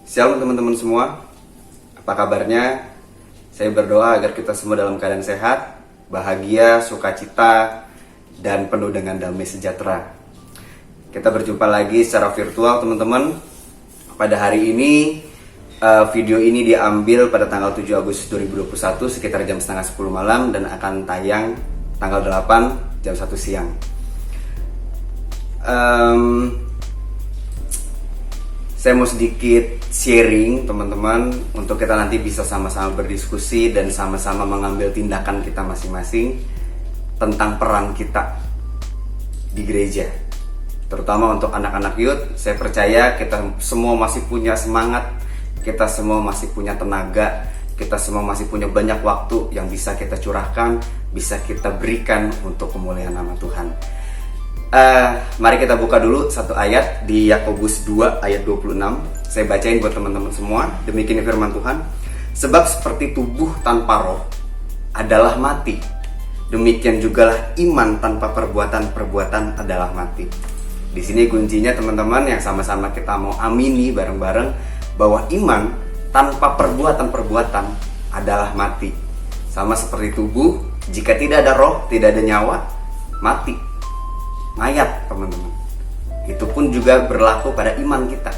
Shalom teman-teman semua, apa kabarnya? Saya berdoa agar kita semua dalam keadaan sehat, bahagia, sukacita, dan penuh dengan damai sejahtera. Kita berjumpa lagi secara virtual teman-teman. Pada hari ini, video ini diambil pada tanggal 7 Agustus 2021 sekitar jam setengah 10 malam dan akan tayang tanggal 8 jam 1 siang. Saya mau sedikit sharing teman-teman untuk kita nanti bisa sama-sama berdiskusi dan sama-sama mengambil tindakan kita masing-masing tentang peran kita di gereja. Terutama untuk anak-anak youth, saya percaya kita semua masih punya semangat, kita semua masih punya tenaga, kita semua masih punya banyak waktu yang bisa kita curahkan, bisa kita berikan untuk kemuliaan nama Tuhan. Mari kita buka dulu satu ayat di Yakobus 2 ayat 26. Saya bacain buat teman-teman semua. Demikian firman Tuhan. Sebab seperti tubuh tanpa roh adalah mati, demikian jugalah iman tanpa perbuatan adalah mati. Di sini kuncinya teman-teman yang sama-sama kita mau amini bareng-bareng bahwa iman tanpa perbuatan adalah mati. Sama seperti tubuh, jika tidak ada roh, tidak ada nyawa, mati. Mayat teman-teman. Itu pun juga berlaku pada iman kita.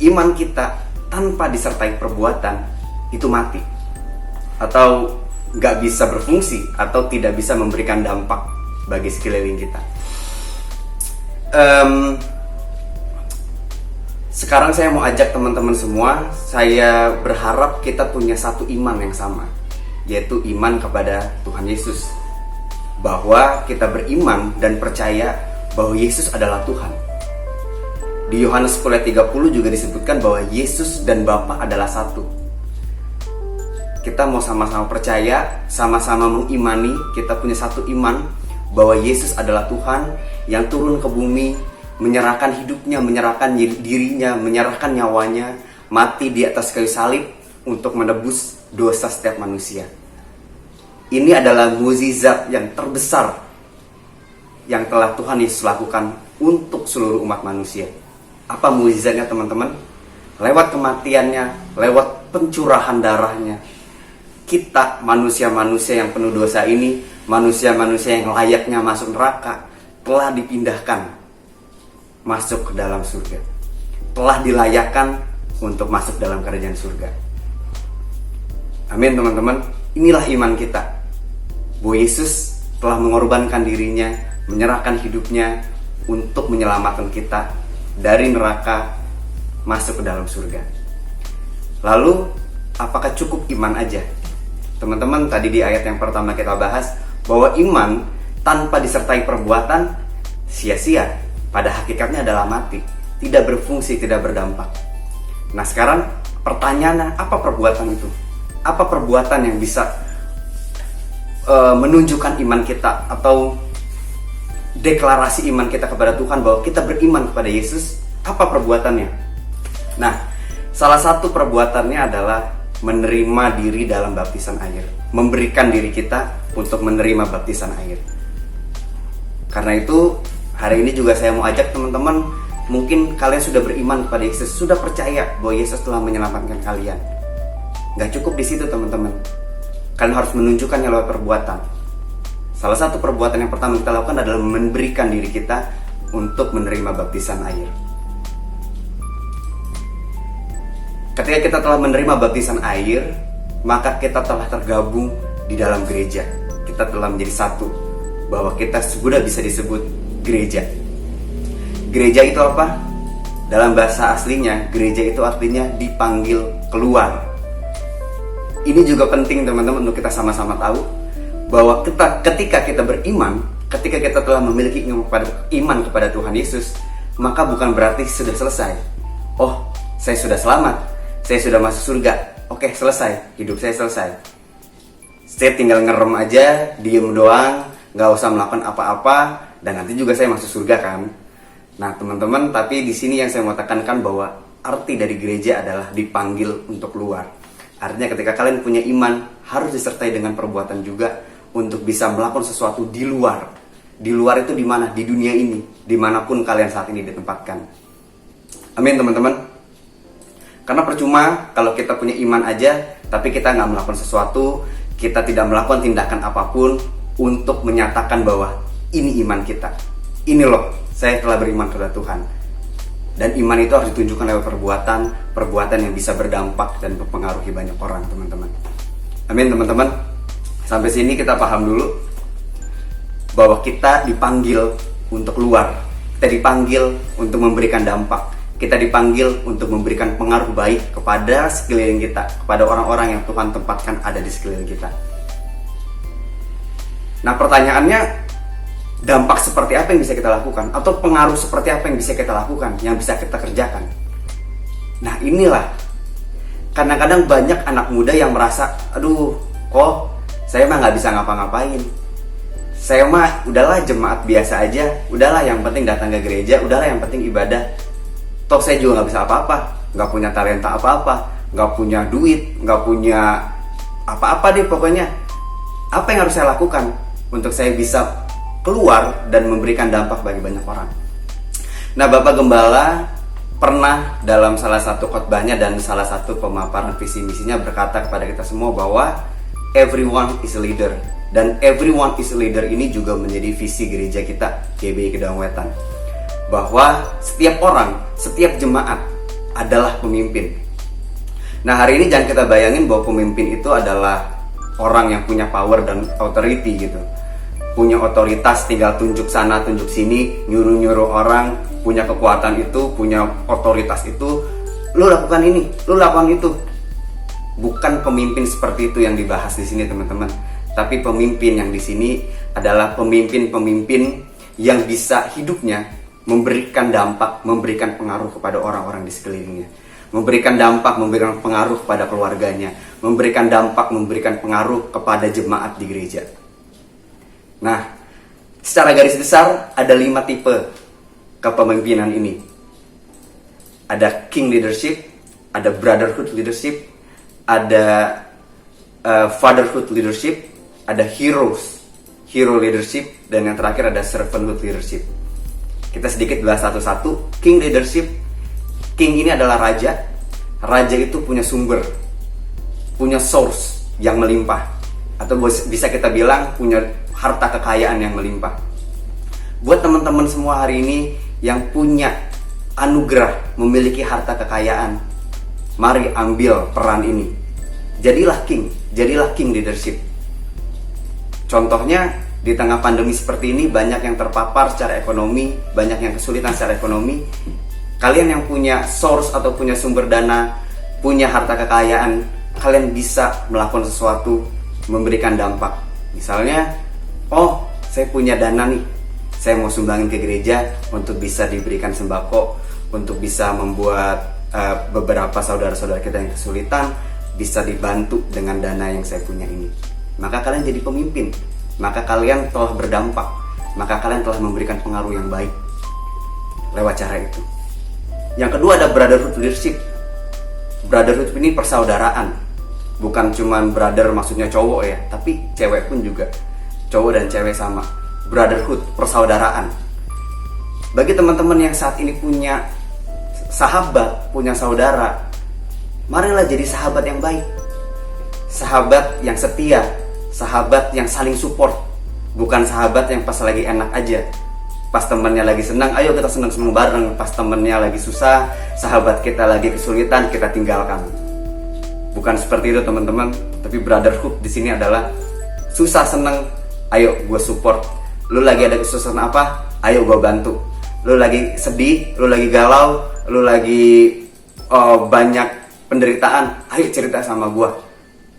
Iman kita tanpa disertai perbuatan itu mati, atau gak bisa berfungsi, atau tidak bisa memberikan dampak bagi sekeliling kita. Sekarang saya mau ajak teman-teman semua. Saya berharap kita punya satu iman yang sama, yaitu iman kepada Tuhan Yesus. Bahwa kita beriman dan percaya bahwa Yesus adalah Tuhan. Di Yohanes 10 ayat 30 juga disebutkan bahwa Yesus dan Bapa adalah satu. Kita mau sama-sama percaya, sama-sama mengimani, kita punya satu iman bahwa Yesus adalah Tuhan yang turun ke bumi, menyerahkan hidupnya, menyerahkan dirinya, menyerahkan nyawanya, mati di atas kayu salib untuk menebus dosa setiap manusia. Ini adalah mukjizat yang terbesar yang telah Tuhan Yesus lakukan untuk seluruh umat manusia. Apa mukjizatnya teman-teman? Lewat kematiannya, lewat pencurahan darahnya, kita manusia-manusia yang penuh dosa ini, manusia-manusia yang layaknya masuk neraka, telah dipindahkan masuk ke dalam surga. Telah dilayakkan untuk masuk dalam kerajaan surga. Amin teman-teman. Inilah iman kita, bahwa Yesus telah mengorbankan dirinya, menyerahkan hidupnya untuk menyelamatkan kita dari neraka masuk ke dalam surga. Lalu, apakah cukup iman aja? Teman-teman, tadi di ayat yang pertama kita bahas bahwa iman tanpa disertai perbuatan sia-sia, pada hakikatnya adalah mati, tidak berfungsi, tidak berdampak. Nah sekarang pertanyaannya, apa perbuatan itu? Apa perbuatan yang bisa menunjukkan iman kita atau deklarasi iman kita kepada Tuhan bahwa kita beriman kepada Yesus? Apa perbuatannya? Nah, salah satu perbuatannya adalah menerima diri dalam baptisan air, memberikan diri kita untuk menerima baptisan air. Karena itu, hari ini juga saya mau ajak teman-teman, mungkin kalian sudah beriman kepada Yesus, sudah percaya bahwa Yesus telah menyelamatkan kalian. Gak cukup di situ teman-teman. Kalian harus menunjukkannya lewat perbuatan. Salah satu perbuatan yang pertama kita lakukan adalah memberikan diri kita untuk menerima baptisan air. Ketika kita telah menerima baptisan air, maka kita telah tergabung di dalam gereja. Kita telah menjadi satu, bahwa kita sudah bisa disebut gereja. Gereja itu apa? Dalam bahasa aslinya, gereja itu artinya dipanggil keluar. Ini juga penting teman-teman untuk kita sama-sama tahu bahwa ketika kita beriman, ketika kita telah memiliki iman kepada Tuhan Yesus, maka bukan berarti sudah selesai. Oh, saya sudah selamat, saya sudah masuk surga. Oke, selesai, hidup saya selesai. Saya tinggal ngerem aja, diem doang, gak usah melakukan apa-apa, dan nanti juga saya masuk surga kan. Nah teman-teman, tapi di sini yang saya mau tekankan bahwa arti dari gereja adalah dipanggil untuk keluar. Artinya ketika kalian punya iman, harus disertai dengan perbuatan juga untuk bisa melakukan sesuatu di luar. Di luar itu di mana? Di dunia ini, dimanapun kalian saat ini ditempatkan. Amin teman-teman. Karena percuma kalau kita punya iman aja, tapi kita nggak melakukan sesuatu, kita tidak melakukan tindakan apapun untuk menyatakan bahwa ini iman kita. Ini loh, saya telah beriman kepada Tuhan. Dan iman itu harus ditunjukkan lewat perbuatan yang bisa berdampak dan mempengaruhi banyak orang, teman-teman. Amin, teman-teman. Sampai sini kita paham dulu bahwa kita dipanggil untuk keluar. Kita dipanggil untuk memberikan dampak. Kita dipanggil untuk memberikan pengaruh baik kepada sekeliling kita, kepada orang-orang yang Tuhan tempatkan ada di sekeliling kita. Nah, pertanyaannya, dampak seperti apa yang bisa kita lakukan? Atau pengaruh seperti apa yang bisa kita lakukan, yang bisa kita kerjakan? Nah, inilah kadang-kadang banyak anak muda yang merasa, aduh, kok saya mah nggak bisa ngapa-ngapain. Saya mah udahlah jemaat biasa aja, udahlah yang penting datang ke gereja, udahlah yang penting ibadah. Toh saya juga nggak bisa apa-apa, nggak punya talenta apa-apa, nggak punya duit, nggak punya apa-apa deh pokoknya. Apa yang harus saya lakukan untuk saya bisa keluar dan memberikan dampak bagi banyak orang? Nah, Bapak Gembala pernah dalam salah satu khotbahnya dan salah satu pemaparan visi misinya berkata kepada kita semua bahwa everyone is a leader. Dan everyone is a leader ini juga menjadi visi gereja kita, GBI Gedong Wetan. Bahwa setiap orang, setiap jemaat adalah pemimpin. Nah, hari ini jangan kita bayangin bahwa pemimpin itu adalah orang yang punya power dan authority gitu. Punya otoritas, tinggal tunjuk sana, tunjuk sini, nyuruh-nyuruh orang, punya kekuatan itu, punya otoritas itu. Lu lakukan ini, lu lakukan itu. Bukan pemimpin seperti itu yang dibahas di sini, teman-teman. Tapi pemimpin yang di sini adalah pemimpin-pemimpin yang bisa hidupnya memberikan dampak, memberikan pengaruh kepada orang-orang di sekelilingnya. Memberikan dampak, memberikan pengaruh kepada keluarganya. Memberikan dampak, memberikan pengaruh kepada jemaat di gereja. Nah, secara garis besar ada 5 tipe kepemimpinan ini. Ada king leadership, ada brotherhood leadership, ada fatherhood leadership, ada hero leadership, dan yang terakhir ada servanthood leadership. Kita sedikit bahas satu-satu. King leadership, king ini adalah raja. Raja itu punya sumber, punya source yang melimpah, atau bisa kita bilang punya harta kekayaan yang melimpah. Buat teman-teman semua hari ini yang punya anugerah memiliki harta kekayaan, mari ambil peran ini. Jadilah king leadership. Contohnya, di tengah pandemi seperti ini banyak yang terpapar secara ekonomi, banyak yang kesulitan secara ekonomi. Kalian yang punya source atau punya sumber dana, punya harta kekayaan, kalian bisa melakukan sesuatu, memberikan dampak. Misalnya, oh, saya punya dana nih, saya mau sumbangin ke gereja untuk bisa diberikan sembako, untuk bisa membuat beberapa saudara-saudara kita yang kesulitan bisa dibantu dengan dana yang saya punya ini. Maka kalian jadi pemimpin, maka kalian telah berdampak, maka kalian telah memberikan pengaruh yang baik lewat cara itu. Yang kedua ada brotherhood leadership. Brotherhood ini persaudaraan. Bukan cuman brother maksudnya cowok ya, tapi cewek pun juga. Cowok dan cewek sama. Brotherhood, persaudaraan. Bagi teman-teman yang saat ini punya sahabat, punya saudara, marilah jadi sahabat yang baik. Sahabat yang setia, sahabat yang saling support. Bukan sahabat yang pas lagi enak aja, pas temennya lagi senang, ayo kita senang-senang bareng. Pas temennya lagi susah, sahabat kita lagi kesulitan, kita tinggalkan. Bukan seperti itu, teman-teman. Tapi brotherhood di sini adalah susah senang, ayo gue support. Lu lagi ada kesusahan apa, ayo gue bantu. Lu lagi sedih, lu lagi galau, lu lagi banyak penderitaan, ayo cerita sama gue.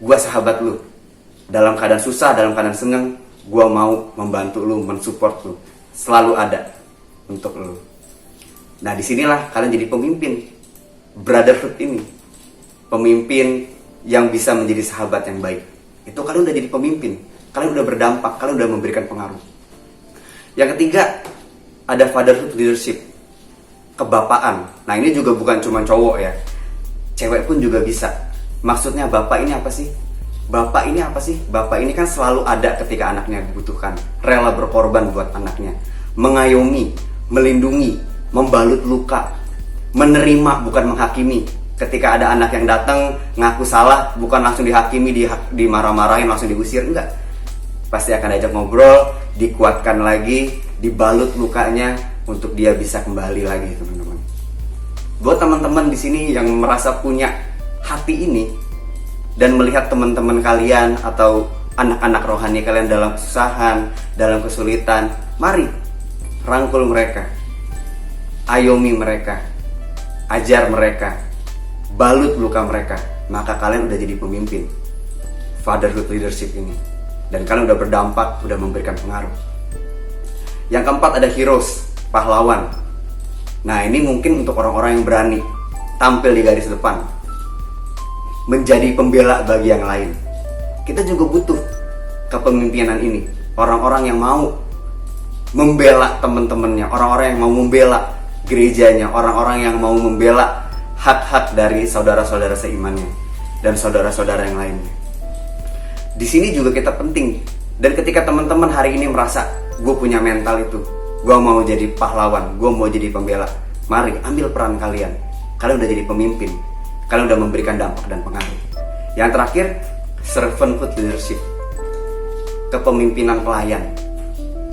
Gue sahabat lu. Dalam keadaan susah, dalam keadaan senang, gue mau membantu lu, mensupport lu. Selalu ada untuk lu. Nah, disinilah kalian jadi pemimpin. Brotherhood ini, pemimpin yang bisa menjadi sahabat yang baik. Itu kalian udah jadi pemimpin. Kalian udah berdampak, kalian udah memberikan pengaruh. Yang ketiga, ada fatherhood leadership, kebapaan. Nah, ini juga bukan cuma cowok ya, cewek pun juga bisa. Maksudnya bapak ini apa sih? Bapak ini apa sih? Bapak ini kan selalu ada ketika anaknya dibutuhkan, rela berkorban buat anaknya, mengayomi, melindungi, membalut luka, menerima bukan menghakimi. Ketika ada anak yang datang ngaku salah, bukan langsung dihakimi, dimarah-marahin, langsung diusir, enggak. Pasti akan diajak ngobrol, dikuatkan lagi, dibalut lukanya untuk dia bisa kembali lagi, teman-teman. Buat teman-teman di sini yang merasa punya hati ini dan melihat teman-teman kalian atau anak-anak rohani kalian dalam kesusahan, dalam kesulitan, mari rangkul mereka, ayomi mereka, ajar mereka, balut luka mereka, maka kalian udah jadi pemimpin fatherhood leadership ini, dan kalian udah berdampak, udah memberikan pengaruh. Yang keempat ada heroes, pahlawan. Nah, ini mungkin untuk orang-orang yang berani tampil di garis depan, menjadi pembela bagi yang lain. Kita juga butuh kepemimpinan ini, orang-orang yang mau membela teman-temannya, orang-orang yang mau membela gerejanya, orang-orang yang mau membela hak-hak dari saudara-saudara seimannya dan saudara-saudara yang lainnya. Di sini juga kita penting. Dan ketika teman-teman hari ini merasa gue punya mental itu, gue mau jadi pahlawan, gue mau jadi pembela, mari ambil peran kalian. Kalian udah jadi pemimpin, kalian udah memberikan dampak dan pengaruh. Yang terakhir, servanthood leadership, kepemimpinan pelayan.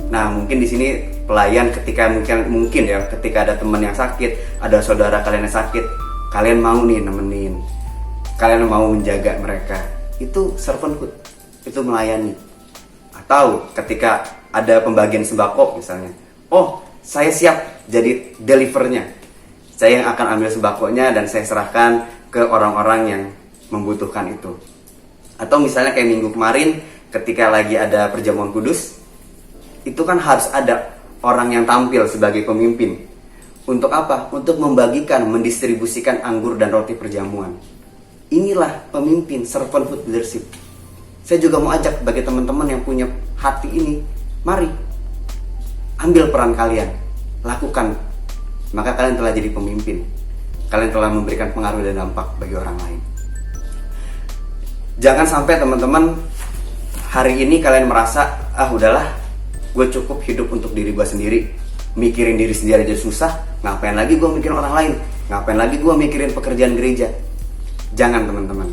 Nah, mungkin di sini pelayan ketika mungkin ya, ketika ada teman yang sakit, ada saudara kalian yang sakit, kalian mau nih nemenin, kalian mau menjaga mereka. Itu servanthood, itu melayani. Atau ketika ada pembagian sembako misalnya, oh saya siap jadi delivernya, saya yang akan ambil sembakonya dan saya serahkan ke orang-orang yang membutuhkan itu. Atau misalnya kayak minggu kemarin ketika lagi ada perjamuan kudus, itu kan harus ada orang yang tampil sebagai pemimpin. Untuk apa? Untuk membagikan, mendistribusikan anggur dan roti perjamuan. Inilah pemimpin, servanthood leadership. Saya juga mau ajak bagi teman-teman yang punya hati ini, mari ambil peran kalian, lakukan. Maka kalian telah jadi pemimpin. Kalian telah memberikan pengaruh dan dampak bagi orang lain. Jangan sampai teman-teman hari ini kalian merasa, udahlah, gue cukup hidup untuk diri gue sendiri, mikirin diri sendiri aja susah, ngapain lagi gue mikirin orang lain, ngapain lagi gue mikirin pekerjaan gereja. Jangan teman-teman.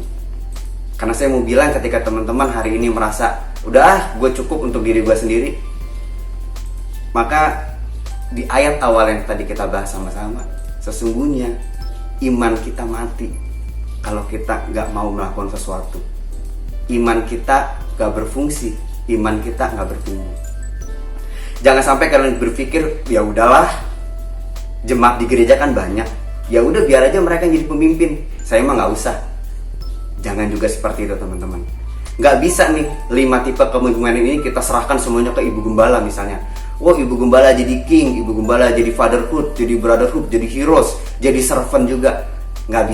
Karena saya mau bilang ketika teman-teman hari ini merasa, udah gue cukup untuk diri gue sendiri, maka di ayat awal yang tadi kita bahas sama-sama, sesungguhnya iman kita mati kalau kita gak mau melakukan sesuatu. Iman kita gak berfungsi, iman kita gak bertumbuh. Jangan sampai kalian berpikir, ya udahlah, jemaat di gereja kan banyak, ya udah biar aja mereka jadi pemimpin, saya mah gak usah. Jangan juga seperti itu teman-teman. Gak bisa nih 5 tipe kepemimpinan ini kita serahkan semuanya ke ibu gembala misalnya. Wah, ibu gembala jadi king, ibu gembala jadi fatherhood, jadi brotherhood, jadi heroes, jadi servant juga. Gak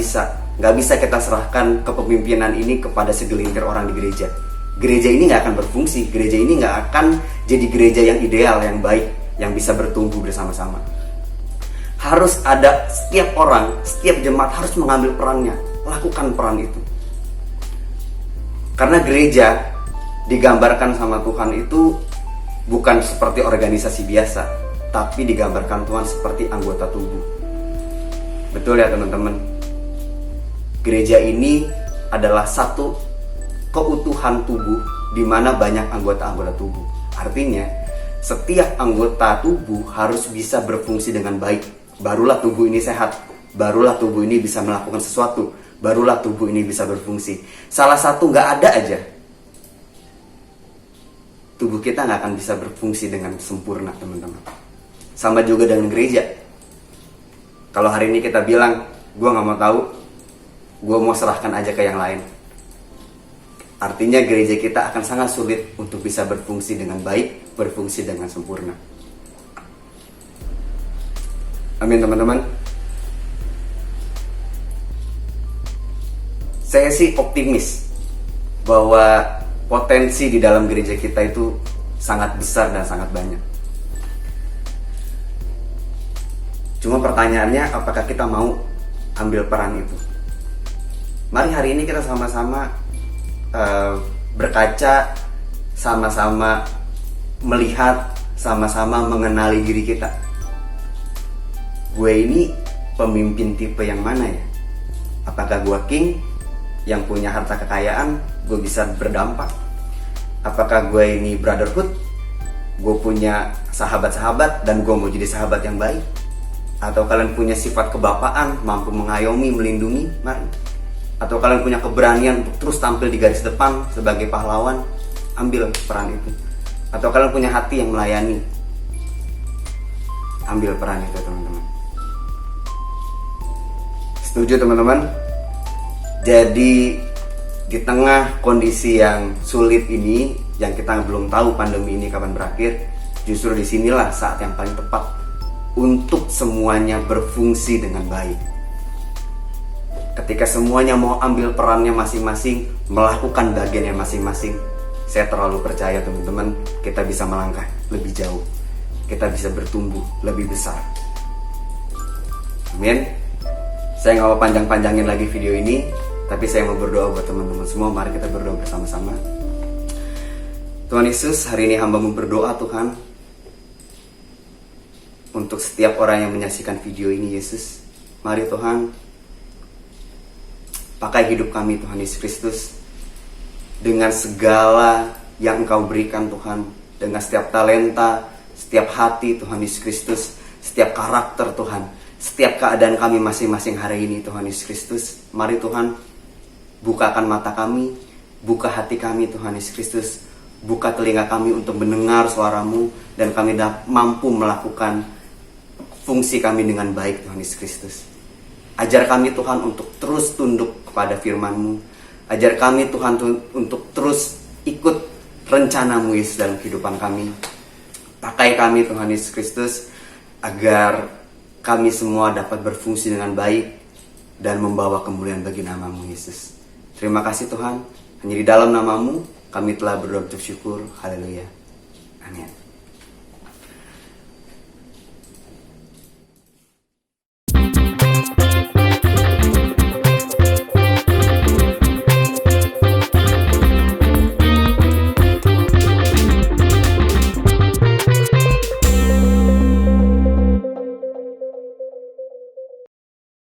bisa kita serahkan kepemimpinan ini kepada segelintir orang di gereja. Gereja ini gak akan berfungsi, gereja ini gak akan jadi gereja yang ideal, yang baik, yang bisa bertumbuh bersama-sama. Harus ada setiap orang, setiap jemaat harus mengambil perannya, lakukan peran itu. Karena gereja digambarkan sama Tuhan itu bukan seperti organisasi biasa, tapi digambarkan Tuhan seperti anggota tubuh. Betul ya teman-teman? Gereja ini adalah satu keutuhan tubuh di mana banyak anggota-anggota tubuh. Artinya, setiap anggota tubuh harus bisa berfungsi dengan baik. Barulah tubuh ini sehat, barulah tubuh ini bisa melakukan sesuatu, barulah tubuh ini bisa berfungsi. Salah satu nggak ada aja, tubuh kita nggak akan bisa berfungsi dengan sempurna teman-teman. Sama juga dengan gereja. Kalau hari ini kita bilang, gue nggak mau tahu, gue mau serahkan aja ke yang lain, artinya gereja kita akan sangat sulit untuk bisa berfungsi dengan baik, berfungsi dengan sempurna. Amin teman-teman. Saya sih optimis bahwa potensi di dalam gereja kita itu sangat besar dan sangat banyak. Cuma pertanyaannya, apakah kita mau ambil peran itu? Mari hari ini kita sama-sama berkaca, sama-sama melihat, sama-sama mengenali diri kita. Gue ini pemimpin tipe yang mana ya? Apakah gue king yang punya harta kekayaan, gue bisa berdampak? Apakah gue ini brotherhood, gue punya sahabat-sahabat dan gue mau jadi sahabat yang baik? Atau kalian punya sifat kebapaan, mampu mengayomi, melindungi? Mari. Atau kalian punya keberanian untuk terus tampil di garis depan sebagai pahlawan? Ambil peran itu. Atau kalian punya hati yang melayani? Ambil peran itu, teman-teman. Setuju, teman-teman? Jadi di tengah kondisi yang sulit ini, yang kita belum tahu pandemi ini kapan berakhir, justru disinilah saat yang paling tepat untuk semuanya berfungsi dengan baik. Ketika semuanya mau ambil perannya masing-masing, melakukan bagiannya masing-masing, saya terlalu percaya, teman-teman, kita bisa melangkah lebih jauh. Kita bisa bertumbuh lebih besar. Amin. Saya nggak mau panjang-panjangin lagi video ini, tapi saya mau berdoa buat teman-teman semua. Mari kita berdoa bersama-sama. Tuhan Yesus, hari ini hamba-Mu berdoa, Tuhan, untuk setiap orang yang menyaksikan video ini, Yesus. Mari Tuhan, pakai hidup kami, Tuhan Yesus Kristus, dengan segala yang Engkau berikan, Tuhan, dengan setiap talenta, setiap hati, Tuhan Yesus Kristus, setiap karakter, Tuhan, setiap keadaan kami masing-masing hari ini, Tuhan Yesus Kristus. Mari Tuhan, bukakan mata kami, buka hati kami, Tuhan Yesus Kristus, buka telinga kami untuk mendengar suara-Mu, dan kami mampu melakukan fungsi kami dengan baik, Tuhan Yesus Kristus. Ajar kami, Tuhan, untuk terus tunduk kepada firman-Mu. Ajar kami, Tuhan, untuk terus ikut rencana-Mu, Yesus, dalam kehidupan kami. Pakai kami, Tuhan Yesus Kristus, agar kami semua dapat berfungsi dengan baik dan membawa kemuliaan bagi nama-Mu, Yesus. Terima kasih, Tuhan. Hanya di dalam nama-Mu kami telah berdoa bersyukur. Haleluya. Amin.